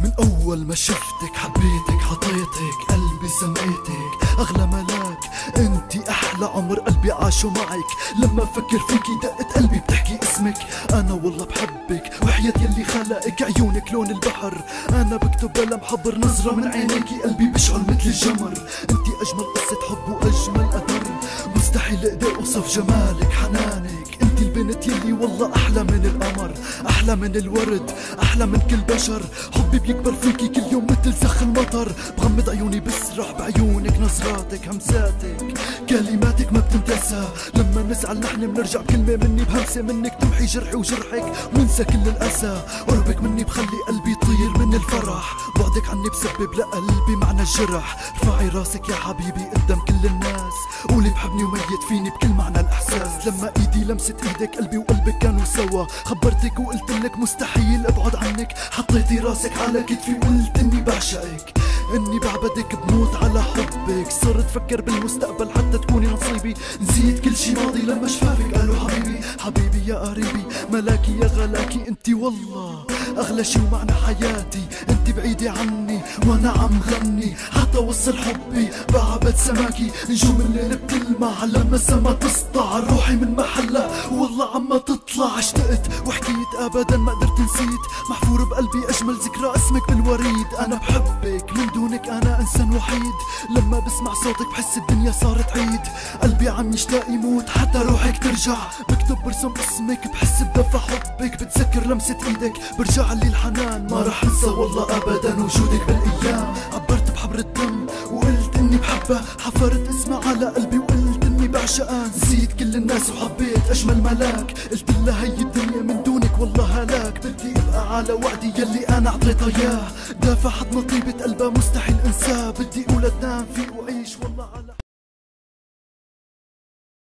من أول ما شفتك حبيتك، عطيتك قلبي سميتك أغلى ملاك، انتي أحلى عمر قلبي عاشوا معك. لما فكر فيكي دقت قلبي بتحكي اسمك. أنا والله بحبك وحياة يلي خلقك، عيونك لون البحر، أنا بكتب بلا محضر، نظرة من عينيكي قلبي بشعل مثل الجمر. انتي أجمل قصة حب وأجمل قدر، مستحيل أقدر أوصف جمالك حنانك. انتي البنت يلي والله أحلى من القمر، أحلى من الورد، أحلى من كل بشر. حبي بيكبر فيكي كل يوم مثل زخ المطر، بغمض عيوني بسرح بعيونك، نظراتك همساتك كلماتك ما بتنتسى. لما نزعل نحن بنرجع بكلمة مني، بهمسة منك تمحي جرحي وجرحك وننسى كل الأسى. قربك مني بخلي قلبي يطير من الفرح، بعدك عني بسبب لقلبي معنى الجرح. ارفعي راسك يا حبيبي قدام كل الناس، قولي بحبني وميت فيني بكل معنى الإحساس. لما ايدي لمست ايدك قلبي وقلبك كانوا سوا، خبرتك وقلت لك مستحيل ابعد عنك. حطيتي راسك على كتفي وقلت اني بعشقك، اني بعبدك بموت على حبك. صرت فكر بالمستقبل حتى تكوني نصيبي، نسيت كل شي ماضي لما شفافك قالوا حبيبي. حبيبي يا قريبي ملاكي يا غلاكي، انتي والله اغلى شي ومعنى حياتي. انتي بعيدة عني وانا عم غني، حتى وصل حبي بعبد سماكي. نجوم الليل بتلمع لما السما تسطع، روحي من محلها والله عما تطلع. اشتقت وحكيت ابدا ما قدرت نسيت، محفور بقلبي اجمل ذكرى اسمك بالوريد. انا بحبك من دونك انا انسان وحيد، لما بسمع صوتك بحس الدنيا صارت عيد. قلبي عم يشتاق يموت حتى روحك ترجع، بكتب برسم اسمك بحس بدفى حبك. بتذكر لمسة ايدك برجع لي الحنان، ما رح انسى والله ابدا وجودك بالايام. عبرت بحبر الدم وقلت اني بحبها، حفرت اسمها على قلبي وقلت اني بعشقها. نسيت كل الناس وحبيت اجمل ملاك، قلت لها هي الدنيا من دونك والله هلاك. بدي ابقى على وعدي يلي انا اعطيتها اياه، دافع حضن طيبة قلبها مستحيل انساه. بدي اقول تنام فيه واعيش والله على